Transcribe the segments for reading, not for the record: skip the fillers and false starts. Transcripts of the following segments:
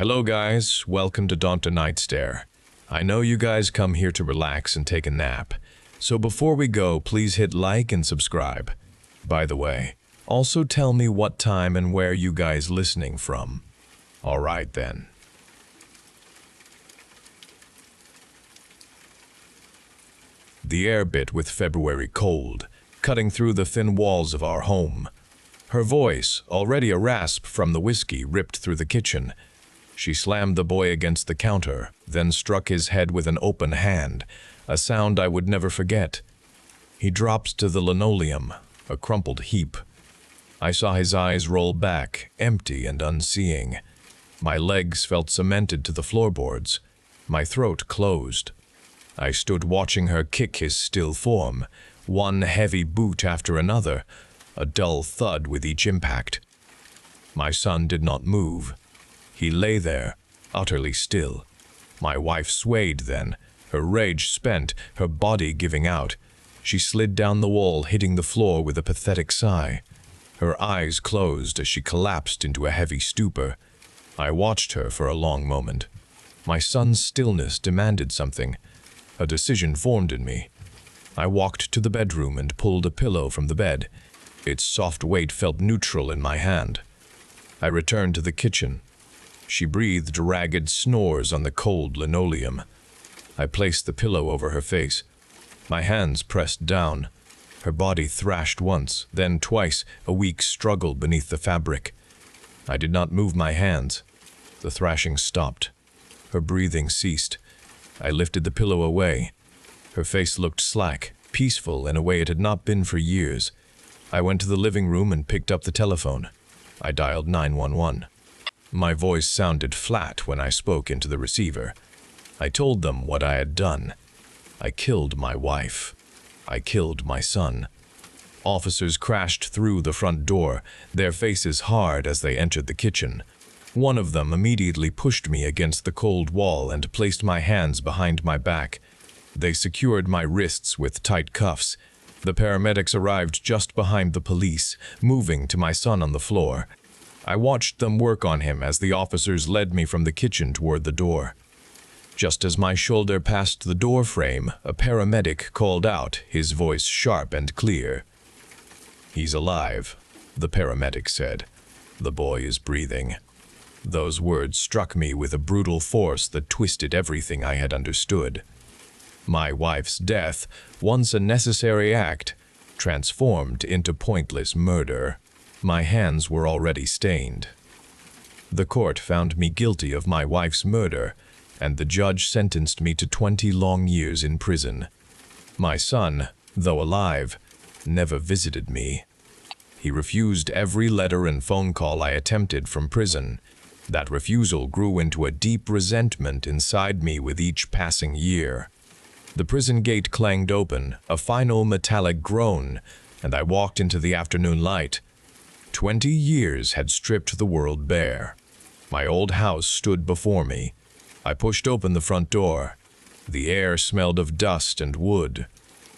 Hello guys, welcome to Dr. Night Stare. I know you guys come here to relax and take a nap, so before we go, please hit like and subscribe. By the way, also tell me what time and where you guys listening from. Alright then. The air bit with February cold, cutting through the thin walls of our home. Her voice, already a rasp from the whiskey, ripped through the kitchen. She slammed the boy against the counter, then struck his head with an open hand, a sound I would never forget. He dropped to the linoleum, a crumpled heap. I saw his eyes roll back, empty and unseeing. My legs felt cemented to the floorboards. My throat closed. I stood watching her kick his still form, one heavy boot after another, a dull thud with each impact. My son did not move. He lay there, utterly still. My wife swayed then, her rage spent, her body giving out. She slid down the wall, hitting the floor with a pathetic sigh. Her eyes closed as she collapsed into a heavy stupor. I watched her for a long moment. My son's stillness demanded something. A decision formed in me. I walked to the bedroom and pulled a pillow from the bed. Its soft weight felt neutral in my hand. I returned to the kitchen. She breathed ragged snores on the cold linoleum. I placed the pillow over her face. My hands pressed down. Her body thrashed once, then twice, a weak struggle beneath the fabric. I did not move my hands. The thrashing stopped. Her breathing ceased. I lifted the pillow away. Her face looked slack, peaceful in a way it had not been for years. I went to the living room and picked up the telephone. I dialed 911. My voice sounded flat when I spoke into the receiver. I told them what I had done. I killed my wife. I killed my son. Officers crashed through the front door, their faces hard as they entered the kitchen. One of them immediately pushed me against the cold wall and placed my hands behind my back. They secured my wrists with tight cuffs. The paramedics arrived just behind the police, moving to my son on the floor. I watched them work on him as the officers led me from the kitchen toward the door. Just as my shoulder passed the door frame, a paramedic called out, his voice sharp and clear. "He's alive," the paramedic said. "The boy is breathing." Those words struck me with a brutal force that twisted everything I had understood. My wife's death, once a necessary act, transformed into pointless murder. My hands were already stained. The court found me guilty of my wife's murder, and the judge sentenced me to 20 long years in prison. My son, though alive, never visited me. He refused every letter and phone call I attempted from prison. That refusal grew into a deep resentment inside me with each passing year. The prison gate clanged open, a final metallic groan, and I walked into the afternoon light. 20 years had stripped the world bare. My old house stood before me. I pushed open the front door. The air smelled of dust and wood.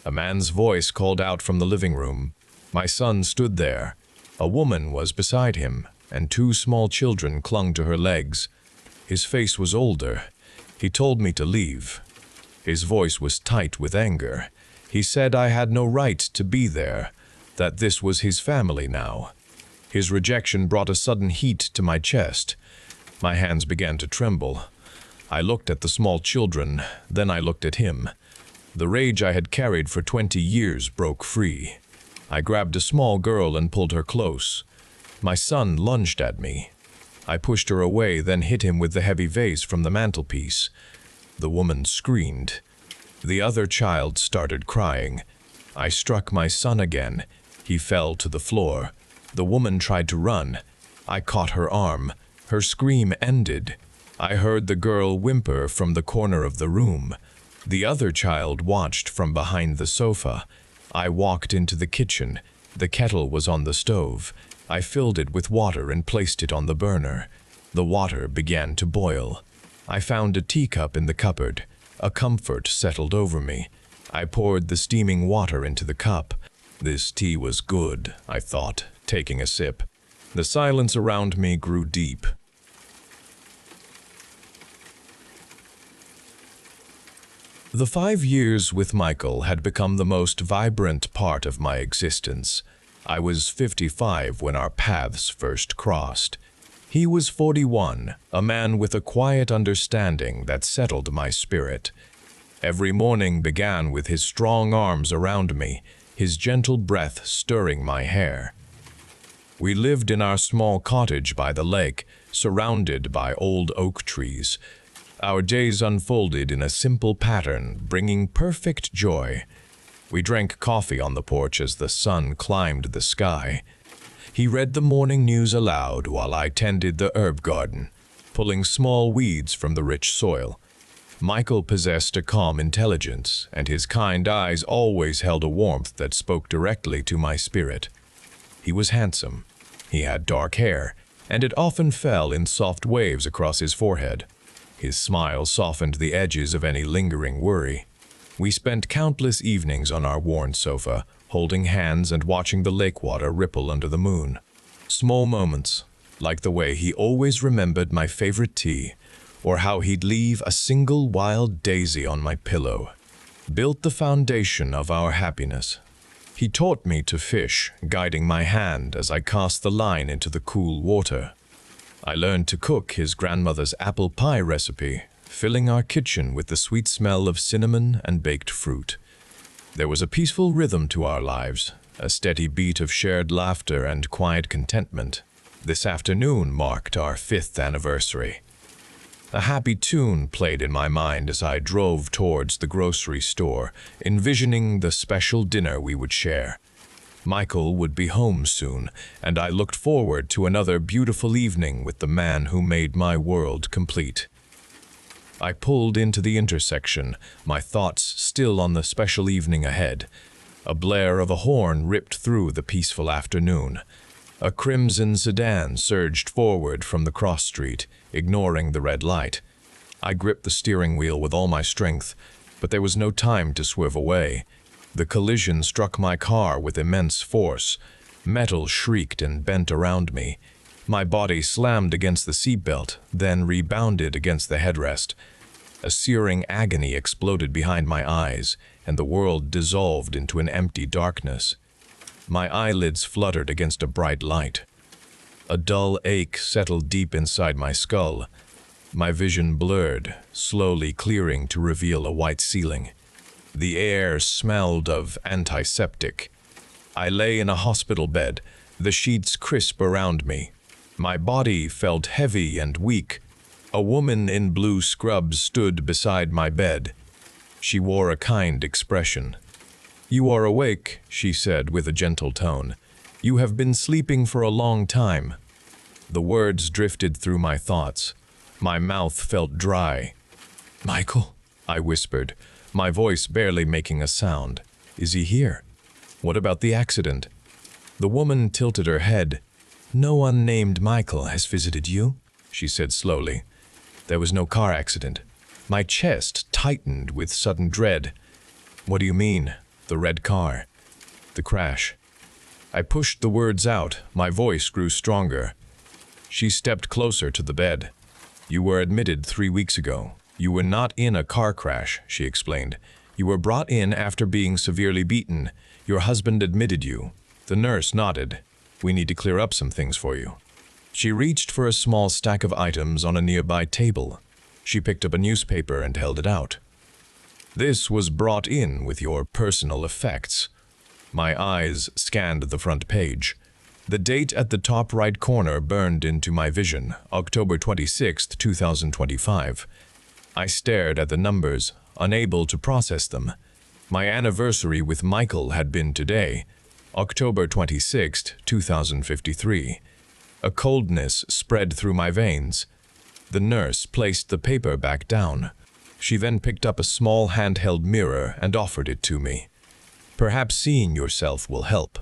A man's voice called out from the living room. My son stood there. A woman was beside him, and 2 small children clung to her legs. His face was older. He told me to leave. His voice was tight with anger. He said I had no right to be there, that this was his family now. His rejection brought a sudden heat to my chest. My hands began to tremble. I looked at the small children, then I looked at him. The rage I had carried for 20 years broke free. I grabbed a small girl and pulled her close. My son lunged at me. I pushed her away, then hit him with the heavy vase from the mantelpiece. The woman screamed. The other child started crying. I struck my son again. He fell to the floor. The woman tried to run. I caught her arm. Her scream ended. I heard the girl whimper from the corner of the room. The other child watched from behind the sofa. I walked into the kitchen. The kettle was on the stove. I filled it with water and placed it on the burner. The water began to boil. I found a teacup in the cupboard. A comfort settled over me. I poured the steaming water into the cup. This tea was good, I thought, taking a sip. The silence around me grew deep. The 5 years with Michael had become the most vibrant part of my existence. I was 55 when our paths first crossed. He was 41, a man with a quiet understanding that settled my spirit. Every morning began with his strong arms around me, his gentle breath stirring my hair. We lived in our small cottage by the lake, surrounded by old oak trees. Our days unfolded in a simple pattern, bringing perfect joy. We drank coffee on the porch as the sun climbed the sky. He read the morning news aloud while I tended the herb garden, pulling small weeds from the rich soil. Michael possessed a calm intelligence, and his kind eyes always held a warmth that spoke directly to my spirit. He was handsome. He had dark hair, and it often fell in soft waves across his forehead. His smile softened the edges of any lingering worry. We spent countless evenings on our worn sofa, holding hands and watching the lake water ripple under the moon. Small moments, like the way he always remembered my favorite tea, or how he'd leave a single wild daisy on my pillow, built the foundation of our happiness. He taught me to fish, guiding my hand as I cast the line into the cool water. I learned to cook his grandmother's apple pie recipe, filling our kitchen with the sweet smell of cinnamon and baked fruit. There was a peaceful rhythm to our lives, a steady beat of shared laughter and quiet contentment. This afternoon marked our 5th anniversary. A happy tune played in my mind as I drove towards the grocery store, envisioning the special dinner we would share. Michael would be home soon, and I looked forward to another beautiful evening with the man who made my world complete. I pulled into the intersection, my thoughts still on the special evening ahead. A blare of a horn ripped through the peaceful afternoon. A crimson sedan surged forward from the cross street, ignoring the red light. I gripped the steering wheel with all my strength, but there was no time to swerve away. The collision struck my car with immense force. Metal shrieked and bent around me. My body slammed against the seatbelt, then rebounded against the headrest. A searing agony exploded behind my eyes, and the world dissolved into an empty darkness. My eyelids fluttered against a bright light. A dull ache settled deep inside my skull. My vision blurred, slowly clearing to reveal a white ceiling. The air smelled of antiseptic. I lay in a hospital bed, the sheets crisp around me. My body felt heavy and weak. A woman in blue scrubs stood beside my bed. She wore a kind expression. "You are awake," she said with a gentle tone. "You have been sleeping for a long time." The words drifted through my thoughts. My mouth felt dry. "Michael?" I whispered, my voice barely making a sound. "Is he here? What about the accident?" The woman tilted her head. "No one named Michael has visited you," she said slowly. "There was no car accident." My chest tightened with sudden dread. "What do you mean? The red car? The crash?" I pushed the words out. My voice grew stronger. She stepped closer to the bed. "You were admitted 3 weeks ago. You were not in a car crash," she explained. "You were brought in after being severely beaten. Your husband admitted you." The nurse nodded. "We need to clear up some things for you." She reached for a small stack of items on a nearby table. She picked up a newspaper and held it out. "This was brought in with your personal effects." My eyes scanned the front page. The date at the top right corner burned into my vision, October 26, 2025. I stared at the numbers, unable to process them. My anniversary with Michael had been today, October 26, 2053. A coldness spread through my veins. The nurse placed the paper back down. She then picked up a small handheld mirror and offered it to me. "Perhaps seeing yourself will help."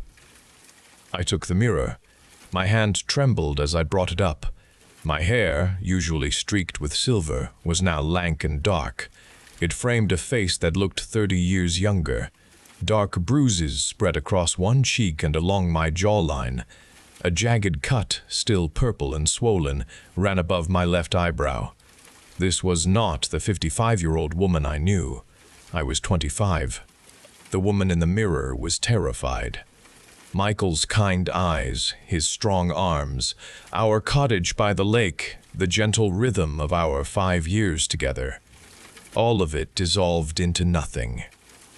I took the mirror. My hand trembled as I brought it up. My hair, usually streaked with silver, was now lank and dark. It framed a face that looked 30 years younger. Dark bruises spread across one cheek and along my jawline. A jagged cut, still purple and swollen, ran above my left eyebrow. This was not the 55-year-old woman I knew. I was 25. The woman in the mirror was terrified. Michael's kind eyes, his strong arms, our cottage by the lake, the gentle rhythm of our 5 years together. All of it dissolved into nothing.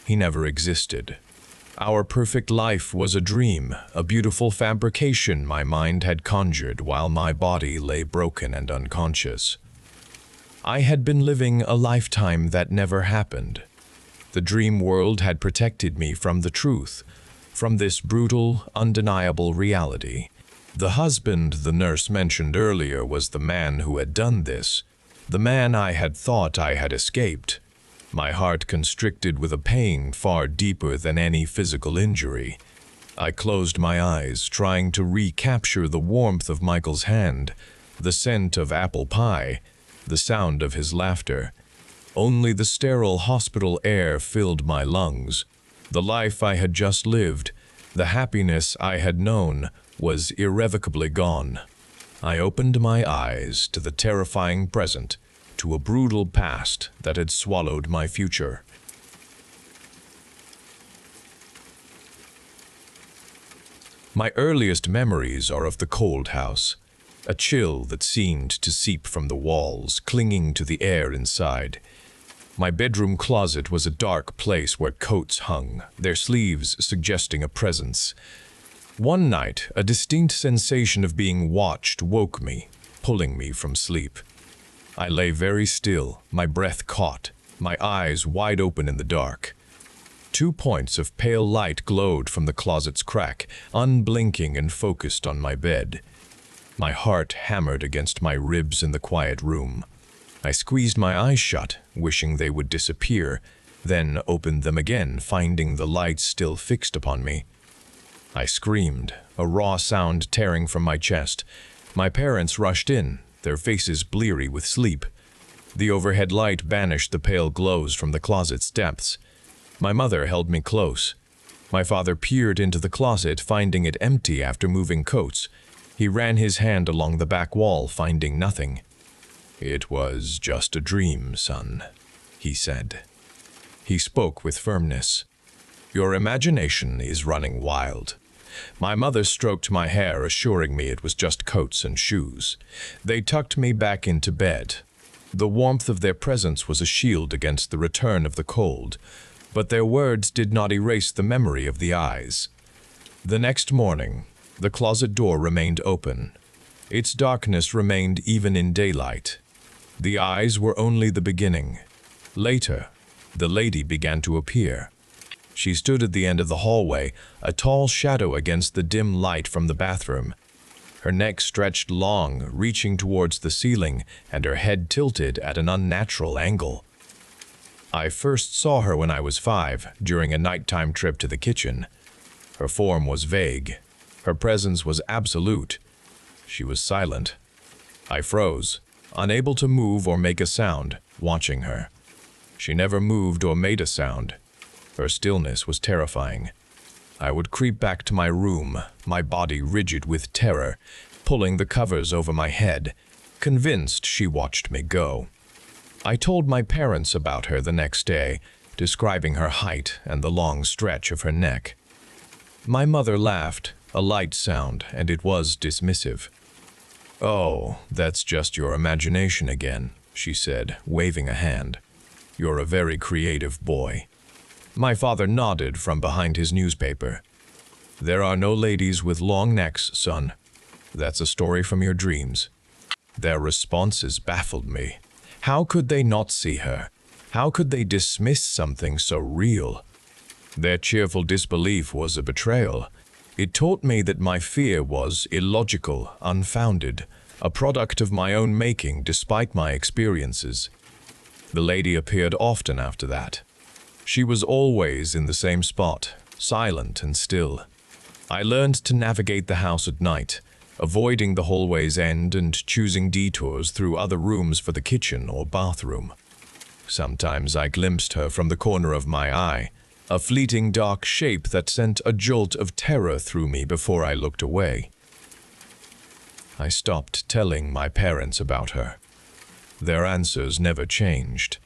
He never existed. Our perfect life was a dream, a beautiful fabrication my mind had conjured while my body lay broken and unconscious. I had been living a lifetime that never happened. The dream world had protected me from the truth, from this brutal, undeniable reality. The husband the nurse mentioned earlier was the man who had done this, the man I had thought I had escaped. My heart constricted with a pain far deeper than any physical injury. I closed my eyes, trying to recapture the warmth of Michael's hand, the scent of apple pie, the sound of his laughter. Only the sterile hospital air filled my lungs. The life I had just lived, the happiness I had known, was irrevocably gone. I opened my eyes to the terrifying present, to a brutal past that had swallowed my future. My earliest memories are of the cold house, a chill that seemed to seep from the walls, clinging to the air inside. My bedroom closet was a dark place where coats hung, their sleeves suggesting a presence. One night, a distinct sensation of being watched woke me, pulling me from sleep. I lay very still, my breath caught, my eyes wide open in the dark. 2 points of pale light glowed from the closet's crack, unblinking and focused on my bed. My heart hammered against my ribs in the quiet room. I squeezed my eyes shut, wishing they would disappear, then opened them again, finding the light still fixed upon me. I screamed, a raw sound tearing from my chest. My parents rushed in, their faces bleary with sleep. The overhead light banished the pale glows from the closet's depths. My mother held me close. My father peered into the closet, finding it empty after moving coats. He ran his hand along the back wall, finding nothing. "It was just a dream, son," he said. He spoke with firmness. "Your imagination is running wild." My mother stroked my hair, assuring me it was just coats and shoes. They tucked me back into bed. The warmth of their presence was a shield against the return of the cold, but their words did not erase the memory of the eyes. The next morning, the closet door remained open. Its darkness remained even in daylight. The eyes were only the beginning. Later, the lady began to appear. She stood at the end of the hallway, a tall shadow against the dim light from the bathroom. Her neck stretched long, reaching towards the ceiling, and her head tilted at an unnatural angle. I first saw her when I was 5, during a nighttime trip to the kitchen. Her form was vague. Her presence was absolute. She was silent. I froze, unable to move or make a sound, watching her. She never moved or made a sound. Her stillness was terrifying. I would creep back to my room, my body rigid with terror, pulling the covers over my head, convinced she watched me go. I told my parents about her the next day, describing her height and the long stretch of her neck. My mother laughed, a light sound, and it was dismissive. "Oh, that's just your imagination again," she said, waving a hand. "You're a very creative boy." My father nodded from behind his newspaper. "There are no ladies with long necks, son. That's a story from your dreams." Their responses baffled me. How could they not see her? How could they dismiss something so real? Their cheerful disbelief was a betrayal. It taught me that my fear was illogical, unfounded, a product of my own making despite my experiences. The lady appeared often after that. She was always in the same spot, silent and still. I learned to navigate the house at night, avoiding the hallway's end and choosing detours through other rooms for the kitchen or bathroom. Sometimes I glimpsed her from the corner of my eye, a fleeting dark shape that sent a jolt of terror through me before I looked away. I stopped telling my parents about her. Their answers never changed.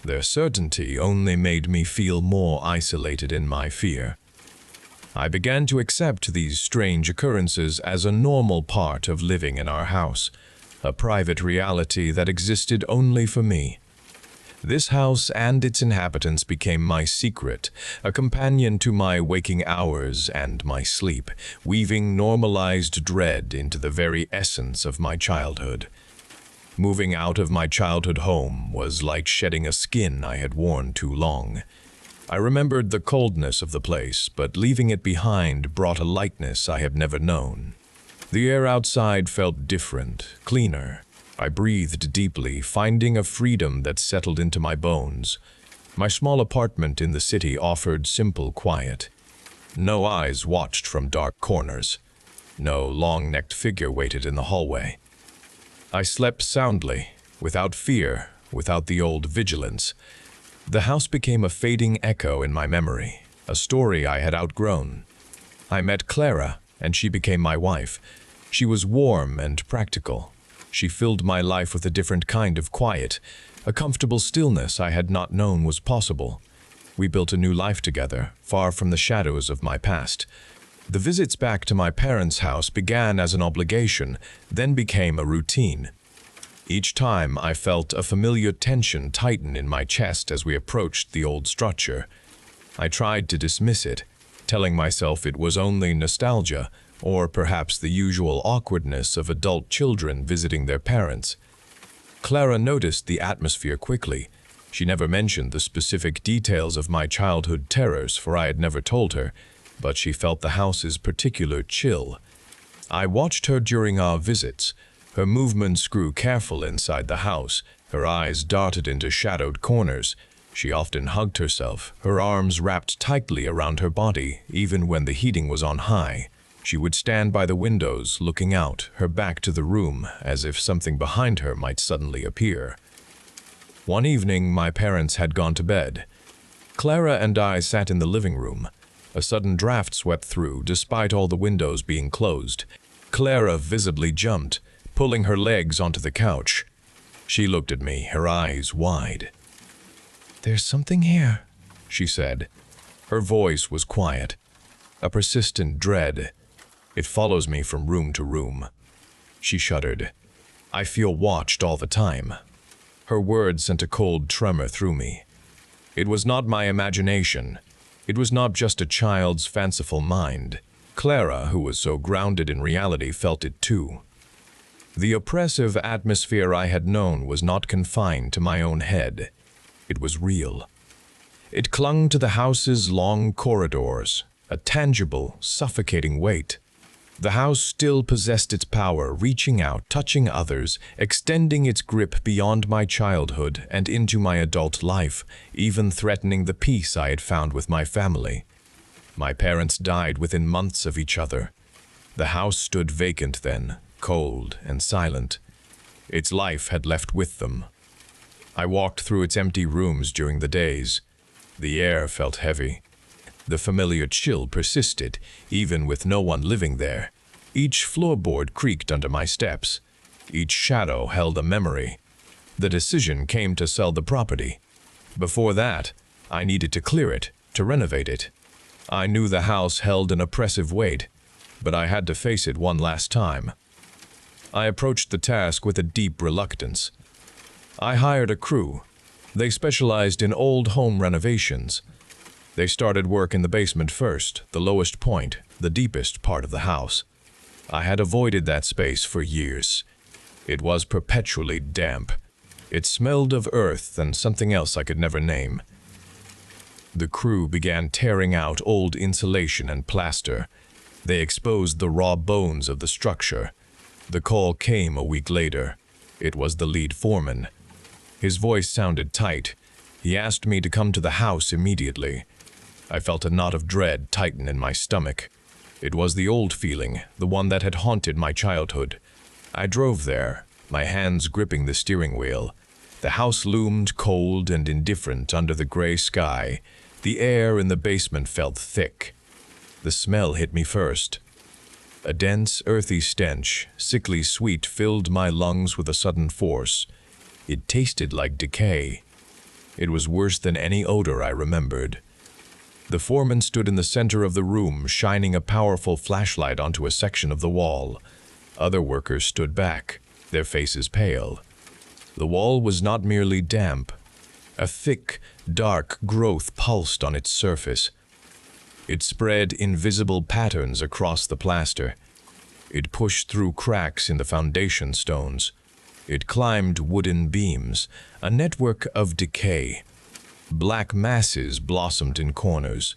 Their certainty only made me feel more isolated in my fear. I began to accept these strange occurrences as a normal part of living in our house, a private reality that existed only for me. This house and its inhabitants became my secret, a companion to my waking hours and my sleep, weaving normalized dread into the very essence of my childhood. Moving out of my childhood home was like shedding a skin I had worn too long. I remembered the coldness of the place, but leaving it behind brought a lightness I had never known. The air outside felt different, cleaner. I breathed deeply, finding a freedom that settled into my bones. My small apartment in the city offered simple quiet. No eyes watched from dark corners. No long-necked figure waited in the hallway. I slept soundly, without fear, without the old vigilance. The house became a fading echo in my memory, a story I had outgrown. I met Clara, and she became my wife. She was warm and practical. She filled my life with a different kind of quiet, a comfortable stillness I had not known was possible. We built a new life together, far from the shadows of my past. The visits back to my parents' house began as an obligation, then became a routine. Each time I felt a familiar tension tighten in my chest as we approached the old structure. I tried to dismiss it, telling myself it was only nostalgia, or perhaps the usual awkwardness of adult children visiting their parents. Clara noticed the atmosphere quickly. She never mentioned the specific details of my childhood terrors, for I had never told her, but she felt the house's particular chill. I watched her during our visits. Her movements grew careful inside the house. Her eyes darted into shadowed corners. She often hugged herself, her arms wrapped tightly around her body, even when the heating was on high. She would stand by the windows, looking out, her back to the room, as if something behind her might suddenly appear. One evening, my parents had gone to bed. Clara and I sat in the living room. A sudden draft swept through, despite all the windows being closed. Clara visibly jumped, pulling her legs onto the couch. She looked at me, her eyes wide. "There's something here," she said. Her voice was quiet, a persistent dread. "It follows me from room to room." She shuddered. "I feel watched all the time." Her words sent a cold tremor through me. It was not my imagination. It was not just a child's fanciful mind. Clara, who was so grounded in reality, felt it too. The oppressive atmosphere I had known was not confined to my own head. It was real. It clung to the house's long corridors, a tangible, suffocating weight. The house still possessed its power, reaching out, touching others, extending its grip beyond my childhood and into my adult life, even threatening the peace I had found with my family. My parents died within months of each other. The house stood vacant then, cold and silent. Its life had left with them. I walked through its empty rooms during the days. The air felt heavy. The familiar chill persisted, even with no one living there. Each floorboard creaked under my steps. Each shadow held a memory. The decision came to sell the property. Before that, I needed to clear it, to renovate it. I knew the house held an oppressive weight, but I had to face it one last time. I approached the task with a deep reluctance. I hired a crew. They specialized in old home renovations. They started work in the basement first, the lowest point, the deepest part of the house. I had avoided that space for years. It was perpetually damp. It smelled of earth and something else I could never name. The crew began tearing out old insulation and plaster. They exposed the raw bones of the structure. The call came a week later. It was the lead foreman. His voice sounded tight. He asked me to come to the house immediately. I felt a knot of dread tighten in my stomach. It was the old feeling, the one that had haunted my childhood. I drove there, my hands gripping the steering wheel. The house loomed cold and indifferent under the gray sky. The air in the basement felt thick. The smell hit me first. A dense, earthy stench, sickly sweet, filled my lungs with a sudden force. It tasted like decay. It was worse than any odor I remembered. The foreman stood in the center of the room, shining a powerful flashlight onto a section of the wall. Other workers stood back, their faces pale. The wall was not merely damp. A thick, dark growth pulsed on its surface. It spread invisible patterns across the plaster. It pushed through cracks in the foundation stones. It climbed wooden beams, a network of decay. Black masses blossomed in corners.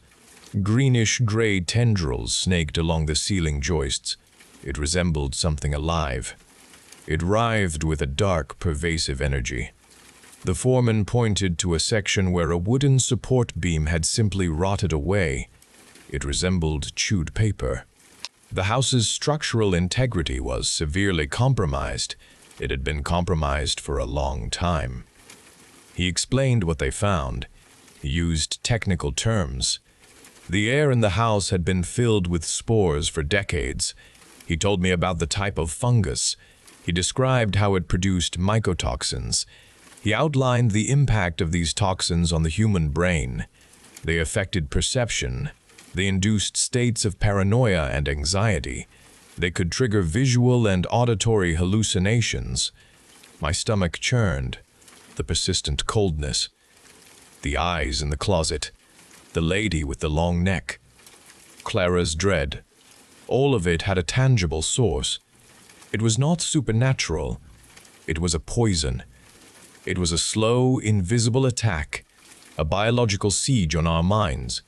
Greenish-gray tendrils snaked along the ceiling joists. It resembled something alive. It writhed with a dark, pervasive energy. The foreman pointed to a section where a wooden support beam had simply rotted away. It resembled chewed paper. The house's structural integrity was severely compromised. It had been compromised for a long time. He explained what they found. He used technical terms. The air in the house had been filled with spores for decades. He told me about the type of fungus. He described how it produced mycotoxins. He outlined the impact of these toxins on the human brain. They affected perception. They induced states of paranoia and anxiety. They could trigger visual and auditory hallucinations. My stomach churned. The persistent coldness. The eyes in the closet. The lady with the long neck. Clara's dread. All of it had a tangible source. It was not supernatural. It was a poison. It was a slow, invisible attack, a biological siege on our minds.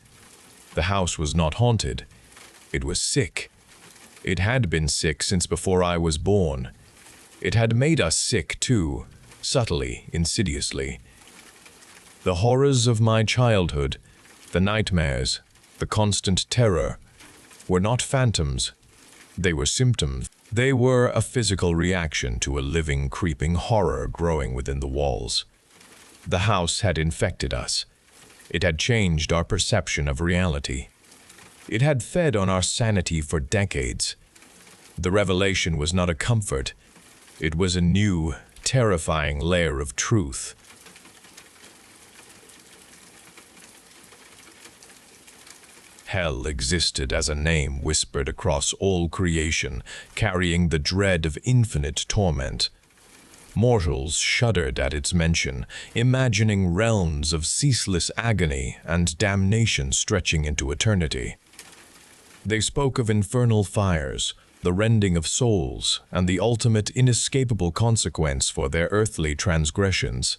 The house was not haunted. It was sick. It had been sick since before I was born. It had made us sick too, subtly, insidiously. The horrors of my childhood, the nightmares, the constant terror, were not phantoms. They were symptoms. They were a physical reaction to a living, creeping horror growing within the walls. The house had infected us. It had changed our perception of reality. It had fed on our sanity for decades. The revelation was not a comfort. It was a new, terrifying layer of truth. Hell existed as a name whispered across all creation, carrying the dread of infinite torment. Mortals shuddered at its mention, imagining realms of ceaseless agony and damnation stretching into eternity. They spoke of infernal fires, the rending of souls, and the ultimate inescapable consequence for their earthly transgressions.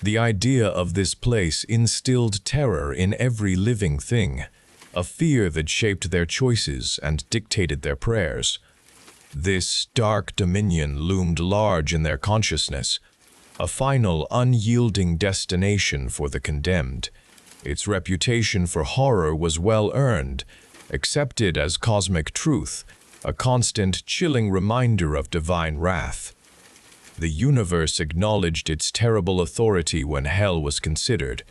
The idea of this place instilled terror in every living thing, a fear that shaped their choices and dictated their prayers. This dark dominion loomed large in their consciousness, a final, unyielding destination for the condemned. Its reputation for horror was well earned, accepted as cosmic truth, a constant, chilling reminder of divine wrath. The universe acknowledged its terrible authority when hell was considered.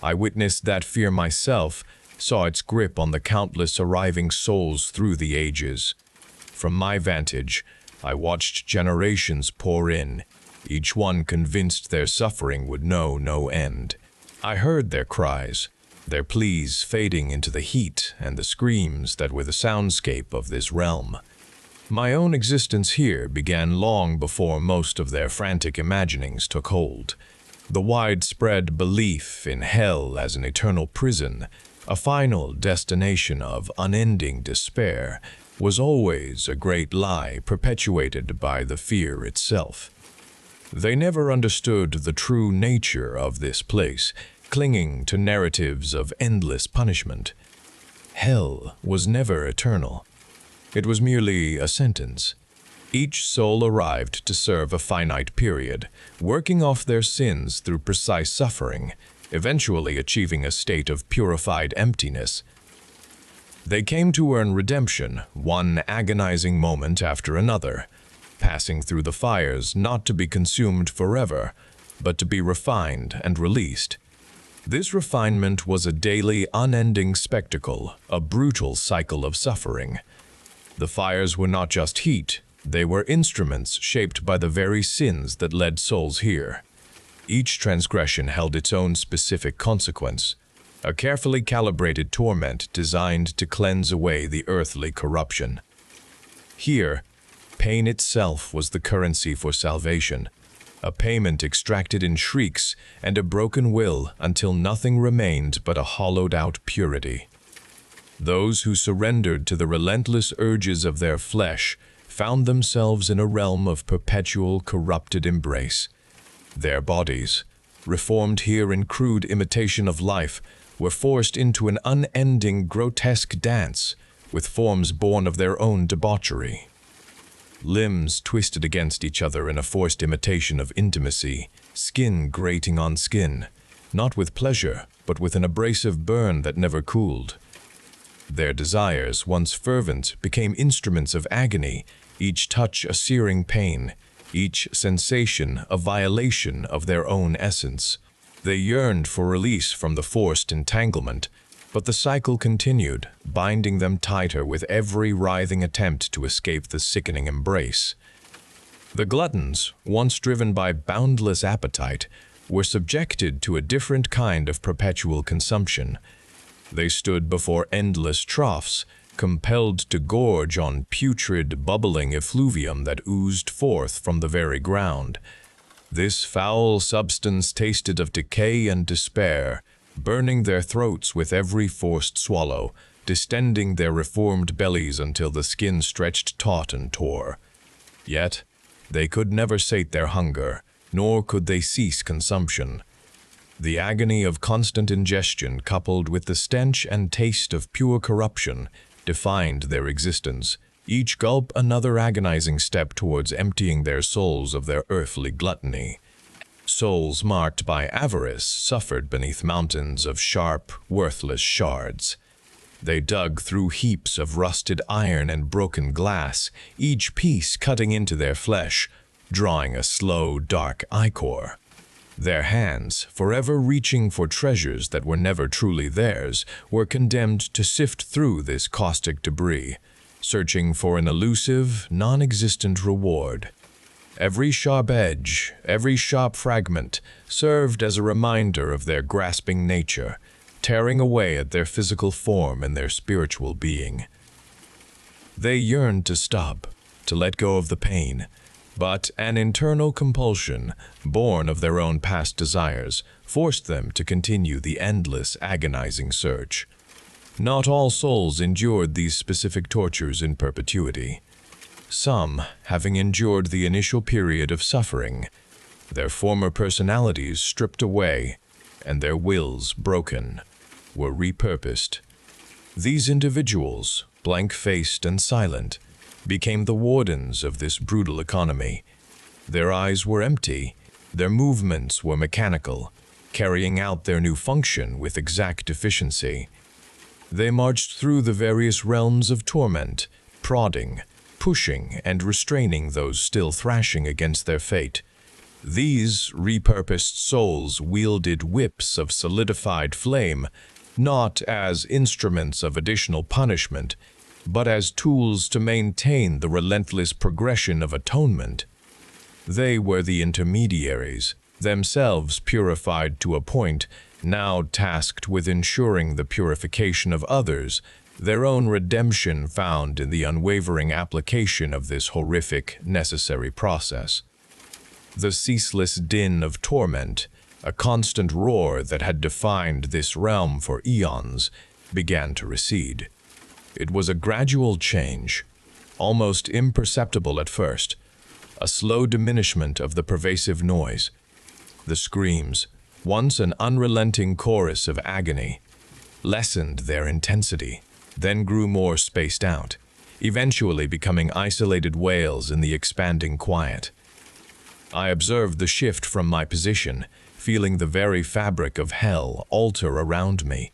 I witnessed that fear myself, saw its grip on the countless arriving souls through the ages. From my vantage, I watched generations pour in, each one convinced their suffering would know no end. I heard their cries, their pleas fading into the heat and the screams that were the soundscape of this realm. My own existence here began long before most of their frantic imaginings took hold. The widespread belief in hell as an eternal prison, a final destination of unending despair, was always a great lie perpetuated by the fear itself. They never understood the true nature of this place, clinging to narratives of endless punishment. Hell was never eternal. It was merely a sentence. Each soul arrived to serve a finite period, working off their sins through precise suffering, eventually achieving a state of purified emptiness. They came to earn redemption, one agonizing moment after another, passing through the fires not to be consumed forever, but to be refined and released. This refinement was a daily, unending spectacle, a brutal cycle of suffering. The fires were not just heat, they were instruments shaped by the very sins that led souls here. Each transgression held its own specific consequence, a carefully calibrated torment designed to cleanse away the earthly corruption. Here, pain itself was the currency for salvation, a payment extracted in shrieks and a broken will until nothing remained but a hollowed-out purity. Those who surrendered to the relentless urges of their flesh found themselves in a realm of perpetual corrupted embrace. Their bodies, reformed here in crude imitation of life, were forced into an unending grotesque dance with forms born of their own debauchery. Limbs twisted against each other in a forced imitation of intimacy, skin grating on skin, not with pleasure, but with an abrasive burn that never cooled. Their desires, once fervent, became instruments of agony, each touch a searing pain, each sensation a violation of their own essence. They yearned for release from the forced entanglement, but the cycle continued, binding them tighter with every writhing attempt to escape the sickening embrace. The gluttons, once driven by boundless appetite, were subjected to a different kind of perpetual consumption. They stood before endless troughs, compelled to gorge on putrid, bubbling effluvium that oozed forth from the very ground. This foul substance tasted of decay and despair, burning their throats with every forced swallow, distending their reformed bellies until the skin stretched taut and tore. Yet, they could never sate their hunger, nor could they cease consumption. The agony of constant ingestion, coupled with the stench and taste of pure corruption, defined their existence, each gulp another agonizing step towards emptying their souls of their earthly gluttony. Souls marked by avarice suffered beneath mountains of sharp, worthless shards. They dug through heaps of rusted iron and broken glass, each piece cutting into their flesh, drawing a slow, dark ichor. Their hands, forever reaching for treasures that were never truly theirs, were condemned to sift through this caustic debris, searching for an elusive, non-existent reward. Every sharp edge, every sharp fragment, served as a reminder of their grasping nature, tearing away at their physical form and their spiritual being. They yearned to stop, to let go of the pain, but an internal compulsion, born of their own past desires, forced them to continue the endless, agonizing search. Not all souls endured these specific tortures in perpetuity. Some, having endured the initial period of suffering, their former personalities stripped away, and their wills broken, were repurposed. These individuals, blank-faced and silent, became the wardens of this brutal economy. Their eyes were empty, their movements were mechanical, carrying out their new function with exact efficiency. They marched through the various realms of torment, prodding, pushing, and restraining those still thrashing against their fate. These repurposed souls wielded whips of solidified flame, not as instruments of additional punishment, but as tools to maintain the relentless progression of atonement. They were the intermediaries, themselves purified to a point, now tasked with ensuring the purification of others, their own redemption found in the unwavering application of this horrific, necessary process. The ceaseless din of torment, a constant roar that had defined this realm for eons, began to recede. It was a gradual change, almost imperceptible at first, a slow diminishment of the pervasive noise. The screams, once an unrelenting chorus of agony, lessened their intensity, then grew more spaced out, eventually becoming isolated wails in the expanding quiet. I observed the shift from my position, feeling the very fabric of hell alter around me.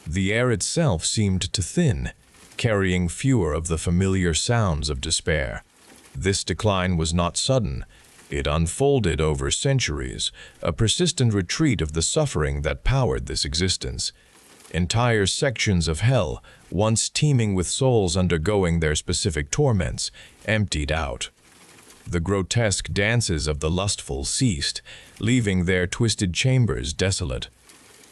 The air itself seemed to thin, carrying fewer of the familiar sounds of despair. This decline was not sudden. It unfolded over centuries, a persistent retreat of the suffering that powered this existence. Entire sections of hell, once teeming with souls undergoing their specific torments, emptied out. The grotesque dances of the lustful ceased, leaving their twisted chambers desolate.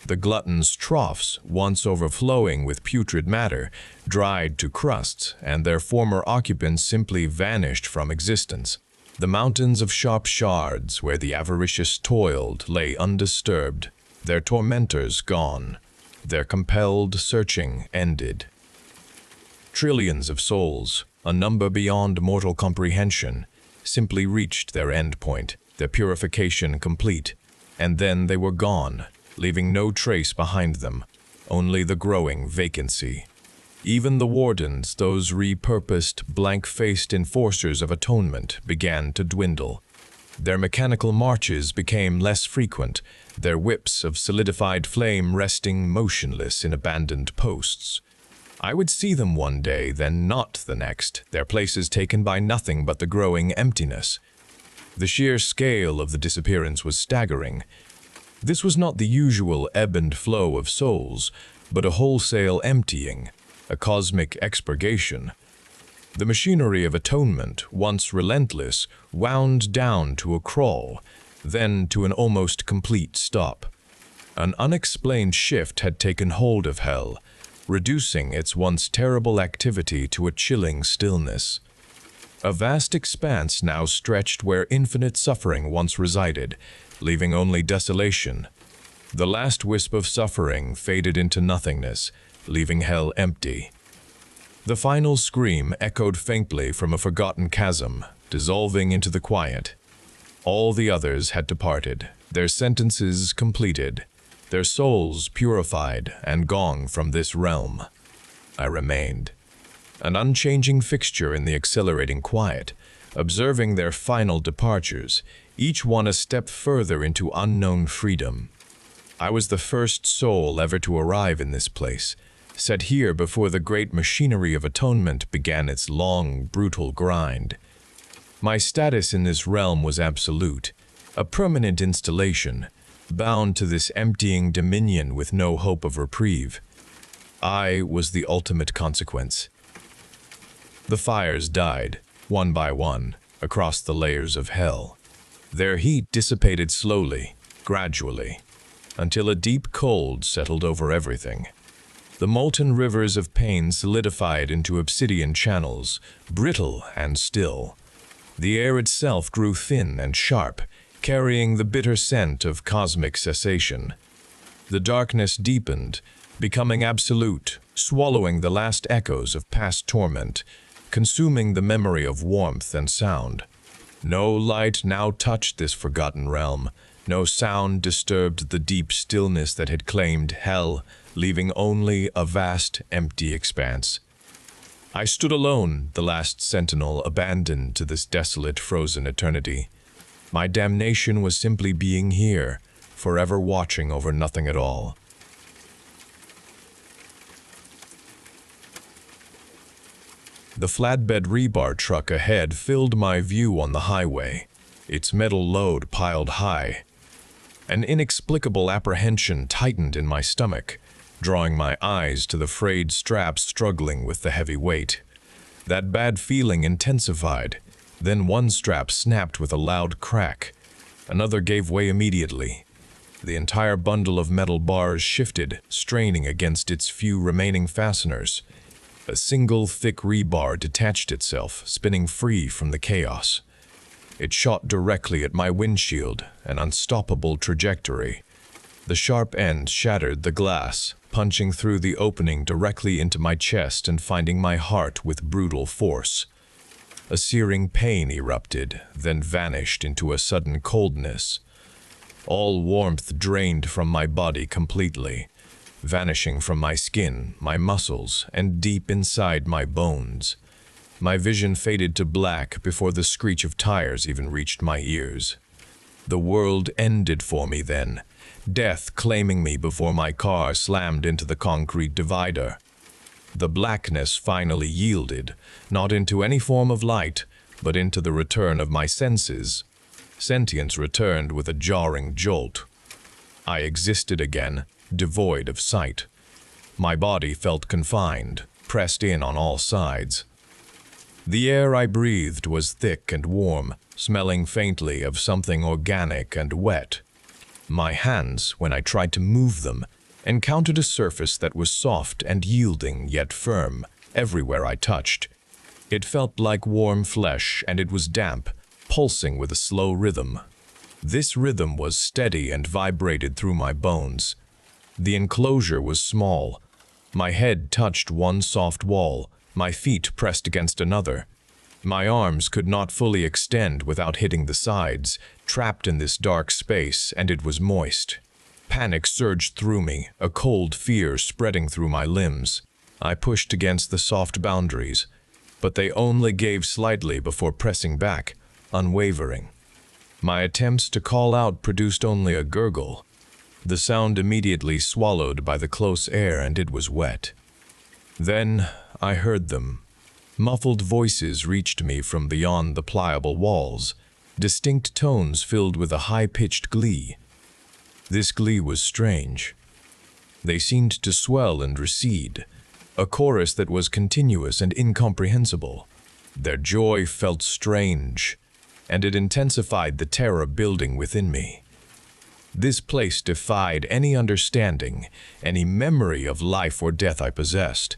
The gluttons' troughs, once overflowing with putrid matter, dried to crusts, and their former occupants simply vanished from existence. The mountains of sharp shards, where the avaricious toiled, lay undisturbed, their tormentors gone, their compelled searching ended. Trillions of souls, a number beyond mortal comprehension, simply reached their endpoint, their purification complete, and then they were gone, leaving no trace behind them, only the growing vacancy. Even the wardens, those repurposed, blank-faced enforcers of atonement, began to dwindle. Their mechanical marches became less frequent, their whips of solidified flame resting motionless in abandoned posts. I would see them one day, then not the next, their places taken by nothing but the growing emptiness. The sheer scale of the disappearance was staggering. This was not the usual ebb and flow of souls, but a wholesale emptying, a cosmic expurgation. The machinery of atonement, once relentless, wound down to a crawl, then to an almost complete stop. An unexplained shift had taken hold of hell, reducing its once terrible activity to a chilling stillness. A vast expanse now stretched where infinite suffering once resided, leaving only desolation. The last wisp of suffering faded into nothingness, leaving hell empty. The final scream echoed faintly from a forgotten chasm, dissolving into the quiet. All the others had departed, their sentences completed, their souls purified and gone from this realm. I remained, an unchanging fixture in the accelerating quiet, observing their final departures, each one a step further into unknown freedom. I was the first soul ever to arrive in this place, set here before the great machinery of atonement began its long, brutal grind. My status in this realm was absolute, a permanent installation, bound to this emptying dominion with no hope of reprieve. I was the ultimate consequence. The fires died, one by one, across the layers of hell. Their heat dissipated slowly, gradually, until a deep cold settled over everything. The molten rivers of pain solidified into obsidian channels, brittle and still. The air itself grew thin and sharp, carrying the bitter scent of cosmic cessation. The darkness deepened, becoming absolute, swallowing the last echoes of past torment, consuming the memory of warmth and sound. No light now touched this forgotten realm. No sound disturbed the deep stillness that had claimed hell, leaving only a vast, empty expanse. I stood alone, the last sentinel, abandoned to this desolate, frozen eternity. My damnation was simply being here, forever watching over nothing at all. The flatbed rebar truck ahead filled my view on the highway, its metal load piled high. An inexplicable apprehension tightened in my stomach, drawing my eyes to the frayed straps struggling with the heavy weight. That bad feeling intensified. Then one strap snapped with a loud crack. Another gave way immediately. The entire bundle of metal bars shifted, straining against its few remaining fasteners. A single thick rebar detached itself, spinning free from the chaos. It shot directly at my windshield, an unstoppable trajectory. The sharp end shattered the glass, punching through the opening directly into my chest and finding my heart with brutal force. A searing pain erupted, then vanished into a sudden coldness. All warmth drained from my body completely, vanishing from my skin, my muscles, and deep inside my bones. My vision faded to black before the screech of tires even reached my ears. The world ended for me then, death claiming me before my car slammed into the concrete divider. The blackness finally yielded, not into any form of light, but into the return of my senses. Sentience returned with a jarring jolt. I existed again, devoid of sight. My body felt confined, pressed in on all sides. The air I breathed was thick and warm, smelling faintly of something organic and wet. My hands, when I tried to move them, encountered a surface that was soft and yielding yet firm everywhere I touched. It felt like warm flesh, and it was damp, pulsing with a slow rhythm. This rhythm was steady and vibrated through my bones. The enclosure was small. My head touched one soft wall, my feet pressed against another. My arms could not fully extend without hitting the sides, trapped in this dark space, and it was moist. Panic surged through me, a cold fear spreading through my limbs. I pushed against the soft boundaries, but they only gave slightly before pressing back, unwavering. My attempts to call out produced only a gurgle. The sound immediately swallowed by the close air, and it was wet. Then I heard them. Muffled voices reached me from beyond the pliable walls, distinct tones filled with a high-pitched glee. This glee was strange. They seemed to swell and recede, a chorus that was continuous and incomprehensible. Their joy felt strange, and it intensified the terror building within me. This place defied any understanding, any memory of life or death I possessed.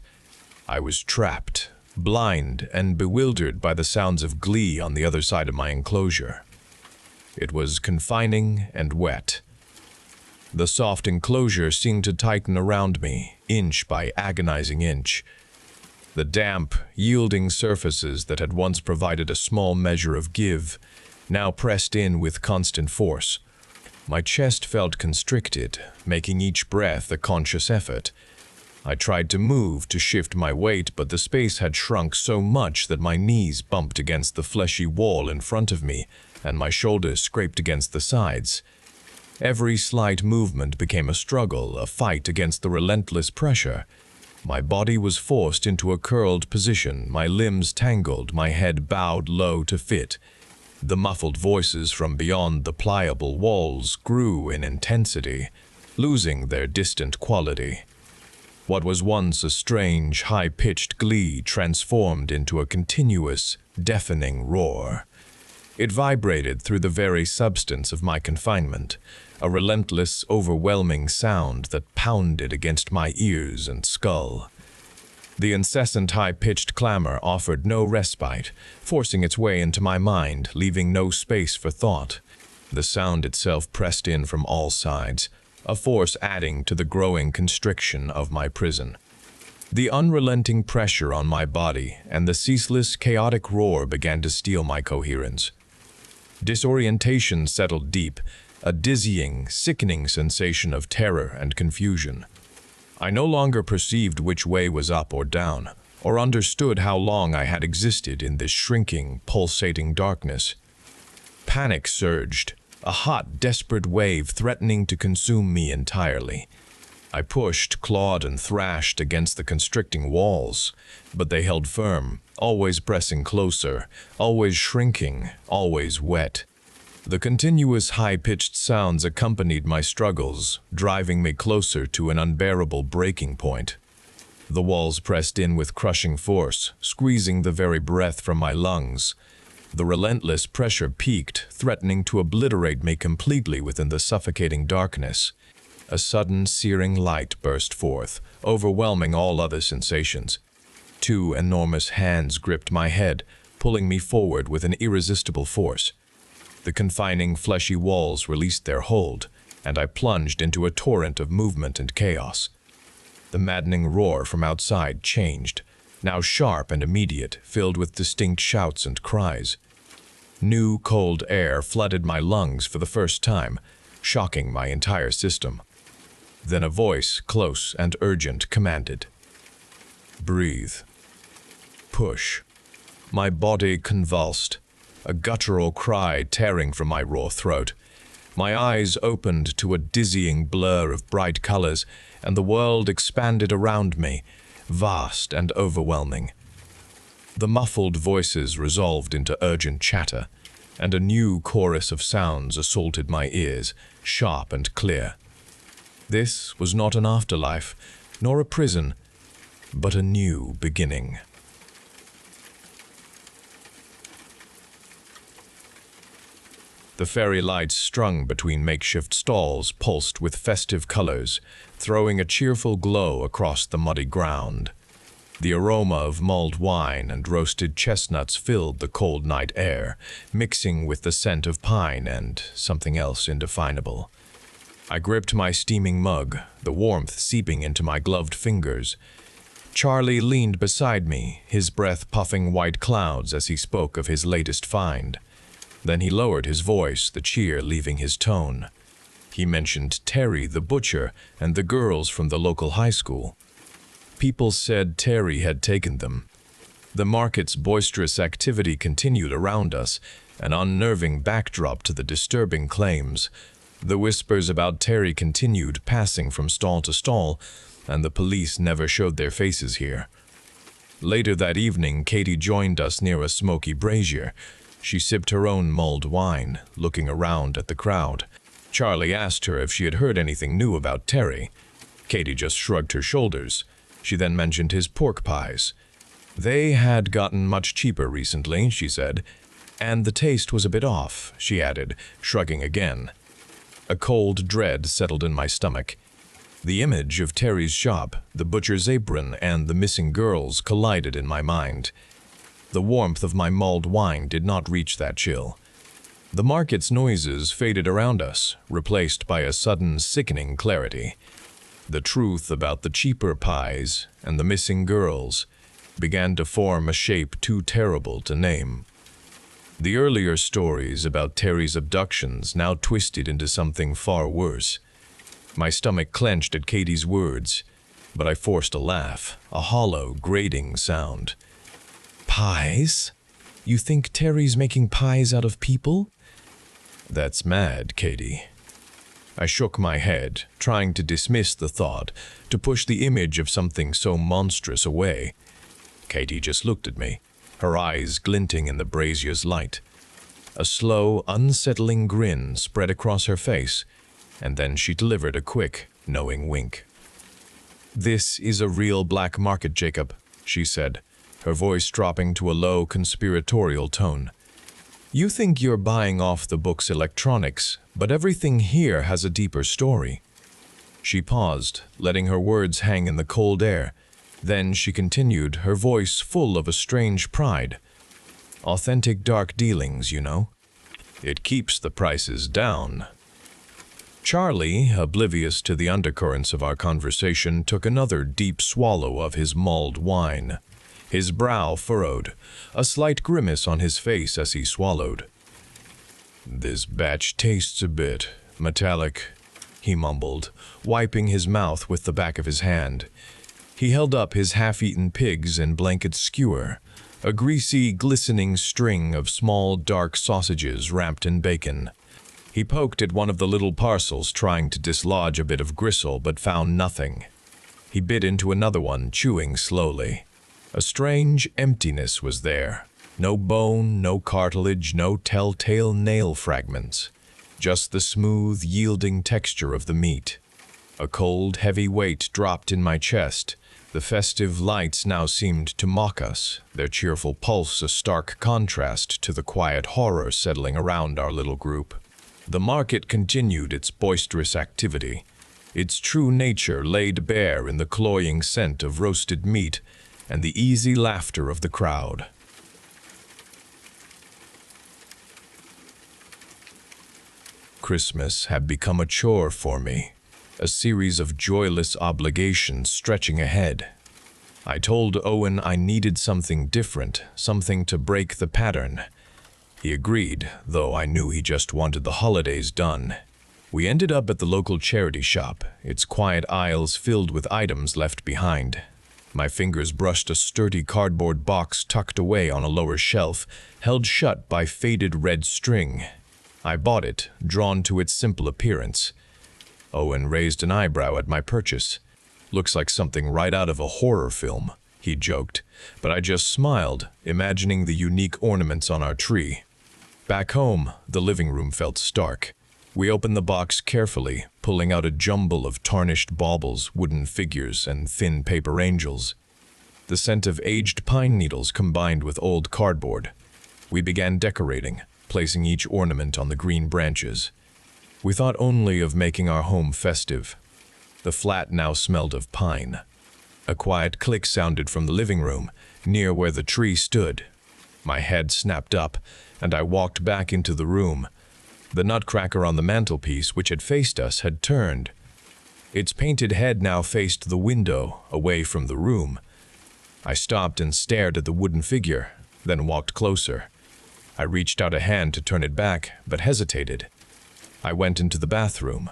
I was trapped, blind and bewildered by the sounds of glee on the other side of my enclosure. It was confining and wet. The soft enclosure seemed to tighten around me, inch by agonizing inch. The damp, yielding surfaces that had once provided a small measure of give now pressed in with constant force. My chest felt constricted, making each breath a conscious effort. I tried to move, to shift my weight, but the space had shrunk so much that my knees bumped against the fleshy wall in front of me, and my shoulders scraped against the sides. Every slight movement became a struggle, a fight against the relentless pressure. My body was forced into a curled position, my limbs tangled, my head bowed low to fit. The muffled voices from beyond the pliable walls grew in intensity, losing their distant quality. What was once a strange, high-pitched glee transformed into a continuous, deafening roar. It vibrated through the very substance of my confinement, a relentless, overwhelming sound that pounded against my ears and skull. The incessant high-pitched clamor offered no respite, forcing its way into my mind, leaving no space for thought. The sound itself pressed in from all sides, a force adding to the growing constriction of my prison. The unrelenting pressure on my body and the ceaseless, chaotic roar began to steal my coherence. Disorientation settled deep, a dizzying, sickening sensation of terror and confusion. I no longer perceived which way was up or down, or understood how long I had existed in this shrinking, pulsating darkness. Panic surged, a hot, desperate wave threatening to consume me entirely. I pushed, clawed, and thrashed against the constricting walls, but they held firm, always pressing closer, always shrinking, always wet. The continuous high-pitched sounds accompanied my struggles, driving me closer to an unbearable breaking point. The walls pressed in with crushing force, squeezing the very breath from my lungs. The relentless pressure peaked, threatening to obliterate me completely within the suffocating darkness. A sudden, searing light burst forth, overwhelming all other sensations. Two enormous hands gripped my head, pulling me forward with an irresistible force. The confining, fleshy walls released their hold, and I plunged into a torrent of movement and chaos. The maddening roar from outside changed, now sharp and immediate, filled with distinct shouts and cries. New, cold air flooded my lungs for the first time, shocking my entire system. Then a voice, close and urgent, commanded, "Breathe. Push." My body convulsed, a guttural cry tearing from my raw throat. My eyes opened to a dizzying blur of bright colors, and the world expanded around me, vast and overwhelming. The muffled voices resolved into urgent chatter, and a new chorus of sounds assaulted my ears, sharp and clear. This was not an afterlife, nor a prison, but a new beginning. The fairy lights strung between makeshift stalls pulsed with festive colors, throwing a cheerful glow across the muddy ground. The aroma of mulled wine and roasted chestnuts filled the cold night air, mixing with the scent of pine and something else indefinable. I gripped my steaming mug, the warmth seeping into my gloved fingers. Charlie leaned beside me, his breath puffing white clouds as he spoke of his latest find. Then he lowered his voice, the cheer leaving his tone. He mentioned Terry, the butcher, and the girls from the local high school. People said Terry had taken them. The market's boisterous activity continued around us, an unnerving backdrop to the disturbing claims. The whispers about Terry continued, passing from stall to stall, and the police never showed their faces here. Later that evening, Katie joined us near a smoky brazier. She sipped her own mulled wine, looking around at the crowd. Charlie asked her if she had heard anything new about Terry. Katie just shrugged her shoulders. She then mentioned his pork pies. They had gotten much cheaper recently, she said, and the taste was a bit off, she added, shrugging again. A cold dread settled in my stomach. The image of Terry's shop, the butcher's apron, and the missing girls collided in my mind. The warmth of my mulled wine did not reach that chill. The market's noises faded around us, replaced by a sudden sickening clarity. The truth about the cheaper pies and the missing girls began to form a shape too terrible to name. The earlier stories about Terry's abductions now twisted into something far worse. My stomach clenched at Katie's words, but I forced a laugh, a hollow, grating sound. Pies? You think Terry's making pies out of people? That's mad, Katie. I shook my head, trying to dismiss the thought, to push the image of something so monstrous away. Katie just looked at me, her eyes glinting in the brazier's light. A slow, unsettling grin spread across her face, and then she delivered a quick, knowing wink. This is a real black market, Jacob, she said, her voice dropping to a low, conspiratorial tone. You think you're buying off the book's electronics, but everything here has a deeper story. She paused, letting her words hang in the cold air. Then she continued, her voice full of a strange pride. Authentic dark dealings, you know. It keeps the prices down. Charlie, oblivious to the undercurrents of our conversation, took another deep swallow of his mulled wine. His brow furrowed, a slight grimace on his face as he swallowed. This batch tastes a bit metallic, he mumbled, wiping his mouth with the back of his hand. He held up his half-eaten pigs and blanket skewer, a greasy, glistening string of small, dark sausages wrapped in bacon. He poked at one of the little parcels, trying to dislodge a bit of gristle, but found nothing. He bit into another one, chewing slowly. A strange emptiness was there. No bone, no cartilage, no telltale nail fragments. Just the smooth, yielding texture of the meat. A cold, heavy weight dropped in my chest. The festive lights now seemed to mock us, their cheerful pulse a stark contrast to the quiet horror settling around our little group. The market continued its boisterous activity, its true nature laid bare in the cloying scent of roasted meat and the easy laughter of the crowd. Christmas had become a chore for me, a series of joyless obligations stretching ahead. I told Owen I needed something different, something to break the pattern. He agreed, though I knew he just wanted the holidays done. We ended up at the local charity shop, its quiet aisles filled with items left behind. My fingers brushed a sturdy cardboard box tucked away on a lower shelf, held shut by faded red string. I bought it, drawn to its simple appearance. Owen raised an eyebrow at my purchase. Looks like something right out of a horror film, he joked, but I just smiled, imagining the unique ornaments on our tree. Back home, the living room felt stark. We opened the box carefully, pulling out a jumble of tarnished baubles, wooden figures, and thin paper angels. The scent of aged pine needles combined with old cardboard. We began decorating, placing each ornament on the green branches. We thought only of making our home festive. The flat now smelled of pine. A quiet click sounded from the living room, near where the tree stood. My head snapped up, and I walked back into the room. The nutcracker on the mantelpiece, which had faced us, had turned. Its painted head now faced the window, away from the room. I stopped and stared at the wooden figure, then walked closer. I reached out a hand to turn it back, but hesitated. I went into the bathroom.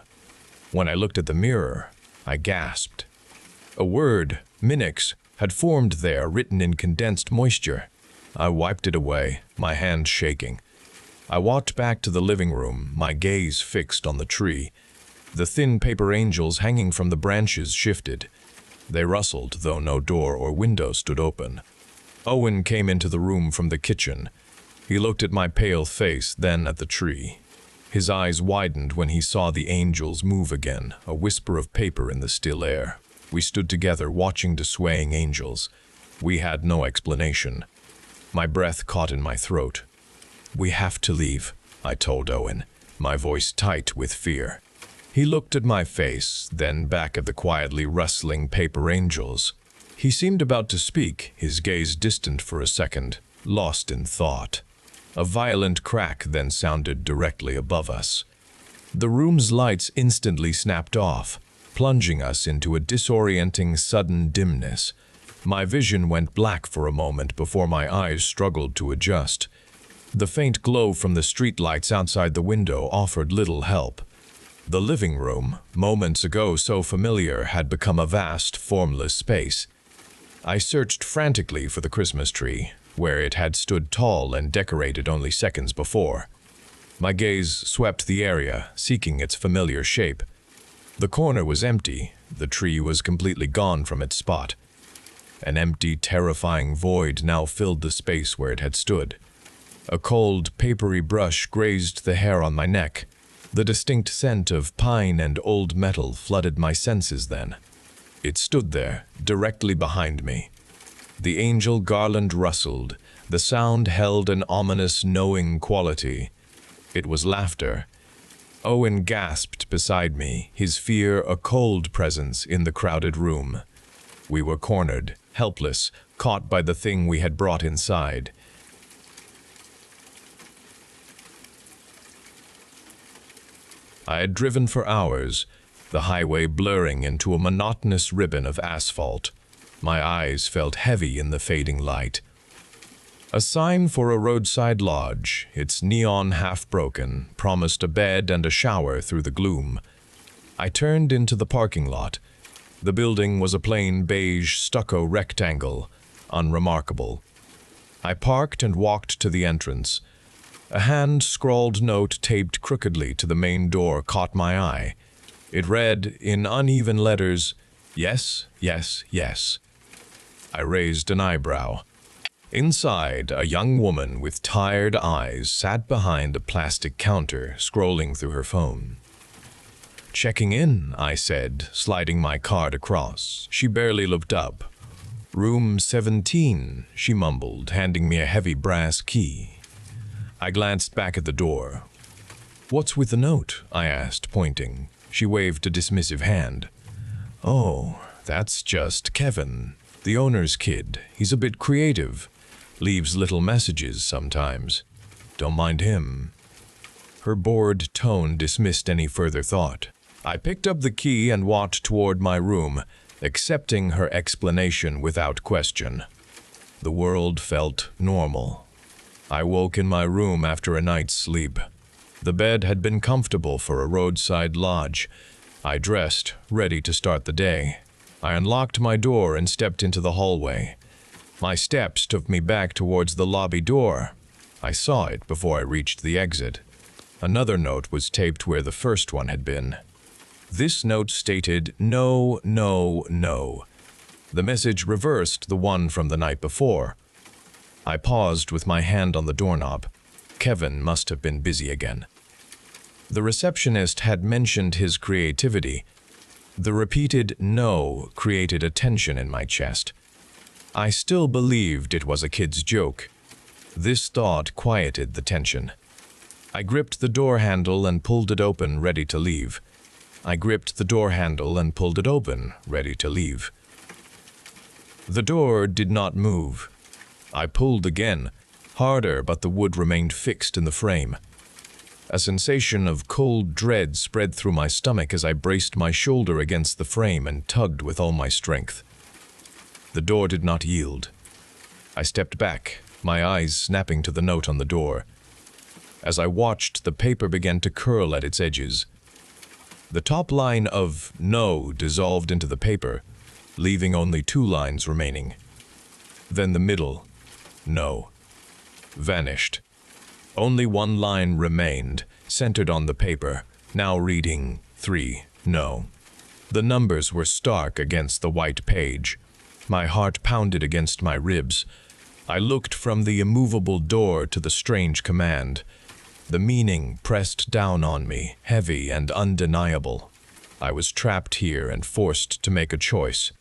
When I looked at the mirror, I gasped. A word, Minix, had formed there, written in condensed moisture. I wiped it away, my hand shaking. I walked back to the living room, my gaze fixed on the tree. The thin paper angels hanging from the branches shifted. They rustled, though no door or window stood open. Owen came into the room from the kitchen. He looked at my pale face, then at the tree. His eyes widened when he saw the angels move again, a whisper of paper in the still air. We stood together, watching the swaying angels. We had no explanation. My breath caught in my throat. "We have to leave," I told Owen, my voice tight with fear. He looked at my face, then back at the quietly rustling paper angels. He seemed about to speak, his gaze distant for a second, lost in thought. A violent crack then sounded directly above us. The room's lights instantly snapped off, plunging us into a disorienting sudden dimness. My vision went black for a moment before my eyes struggled to adjust. The faint glow from the streetlights outside the window offered little help. The living room, moments ago so familiar, had become a vast, formless space. I searched frantically for the Christmas tree, where it had stood tall and decorated only seconds before. My gaze swept the area, seeking its familiar shape. The corner was empty, the tree was completely gone from its spot. An empty, terrifying void now filled the space where it had stood. A cold, papery brush grazed the hair on my neck. The distinct scent of pine and old metal flooded my senses then. It stood there, directly behind me. The angel garland rustled. The sound held an ominous, knowing quality. It was laughter. Owen gasped beside me, his fear a cold presence in the crowded room. We were cornered, helpless, caught by the thing we had brought inside. I had driven for hours, the highway blurring into a monotonous ribbon of asphalt. My eyes felt heavy in the fading light. A sign for a roadside lodge, its neon half-broken, promised a bed and a shower through the gloom. I turned into the parking lot. The building was a plain beige stucco rectangle, unremarkable. I parked and walked to the entrance. A hand-scrawled note taped crookedly to the main door caught my eye. It read, in uneven letters, "Yes, yes, yes." I raised an eyebrow. Inside, a young woman with tired eyes sat behind a plastic counter, scrolling through her phone. "Checking in," I said, sliding my card across. She barely looked up. "Room 17, she mumbled, handing me a heavy brass key. I glanced back at the door. "What's with the note?" I asked, pointing. She waved a dismissive hand. "Oh, that's just Kevin, the owner's kid. He's a bit creative. Leaves little messages sometimes. Don't mind him." Her bored tone dismissed any further thought. I picked up the key and walked toward my room, accepting her explanation without question. The world felt normal. I woke in my room after a night's sleep. The bed had been comfortable for a roadside lodge. I dressed, ready to start the day. I unlocked my door and stepped into the hallway. My steps took me back towards the lobby door. I saw it before I reached the exit. Another note was taped where the first one had been. This note stated, "No, no, no." The message reversed the one from the night before. I paused with my hand on the doorknob. Kevin must have been busy again. The receptionist had mentioned his creativity. The repeated "no" created a tension in my chest. I still believed it was a kid's joke. This thought quieted the tension. I gripped the door handle and pulled it open, ready to leave. I gripped the door handle and pulled it open, ready to leave. The door did not move. I pulled again, harder, but the wood remained fixed in the frame. A sensation of cold dread spread through my stomach as I braced my shoulder against the frame and tugged with all my strength. The door did not yield. I stepped back, my eyes snapping to the note on the door. As I watched, the paper began to curl at its edges. The top line of "No" dissolved into the paper, leaving only 2 lines remaining. Then the middle, "No," vanished. Only 1 line remained, centered on the paper, now reading 3, "No." The numbers were stark against the white page. My heart pounded against my ribs. I looked from the immovable door to the strange command. The meaning pressed down on me, heavy and undeniable. I was trapped here and forced to make a choice.